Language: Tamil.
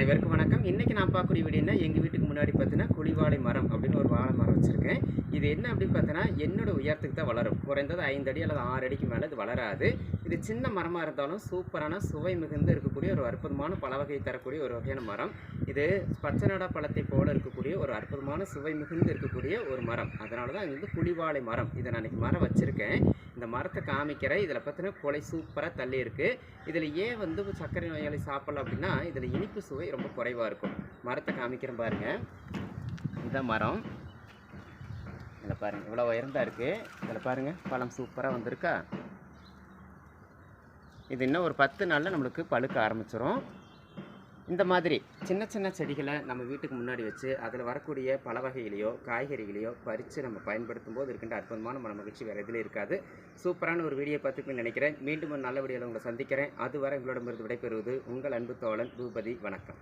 அனைவருக்கும் வணக்கம். இன்றைக்கி நான் பார்க்கக்கூடிய வீடியோனா எங்கள் வீட்டுக்கு முன்னாடி பார்த்தீங்கன்னா குழிவாழை மரம் அப்படின்னு ஒரு வாழை மரம் வச்சுருக்கேன். இது என்ன அப்படின்னு பார்த்தீங்கன்னா என்னோடய உயரத்துக்கு தான் வளரும். குறைந்தது 5 அடி அல்லது 6 அடிக்கு மேலே இது வளராது. இது சின்ன மரமாக இருந்தாலும் சூப்பரான சுவை மிகுந்து இருக்கக்கூடிய ஒரு அற்புதமான பல வகை தரக்கூடிய ஒரு வகையான மரம். இது பச்சைநாடா பழத்தை போல இருக்கக்கூடிய ஒரு அற்புதமான சுவை மிகுந்து இருக்கக்கூடிய ஒரு மரம். அதனால தான் இது வந்து குழிவாழை மரம். இதை நான் இன்றைக்கி மரம் வச்சுருக்கேன். இந்த மரத்தை காமிக்கிறேன். இதில் பார்த்தீங்கன்னா கொலை சூப்பராக தள்ளி இருக்குது. இதில் ஏன் வந்து சர்க்கரை நோயாளி சாப்பிடலாம் அப்படின்னா இதில் இனிப்பு சுவை ரொம்ப குறைவாக இருக்கும். மரத்தை காமிக்கிறேன் பாருங்கள். இதுதான் மரம். இதில் பாருங்கள் இவ்வளோ உயர்ந்தாக இருக்குது. இதில் பாருங்கள் பழம் சூப்பராக வந்திருக்கா. இது இன்னும் ஒரு 10 நாளில் நம்மளுக்கு பழுக்க ஆரம்பிச்சிடும். இந்த மாதிரி சின்ன சின்ன செடிகளை நம்ம வீட்டுக்கு முன்னாடி வச்சு அதில் வரக்கூடிய பல வகைகளையோ காய்கறிகளையோ பறித்து நம்ம பயன்படுத்தும் போது இருக்கின்ற அற்புதமான மன மகிழ்ச்சி வேறு எதுலையும் இருக்காது. சூப்பரான ஒரு வீடியோ பார்த்துக்குன்னு நினைக்கிறேன். மீண்டும் ஒரு நல்ல வீடியோவில் உங்களை சந்திக்கிறேன். அதுவரை உங்களிடமிருந்து விடைபெறுவது உங்கள் அன்பு தோழன் பூபதி. வணக்கம்.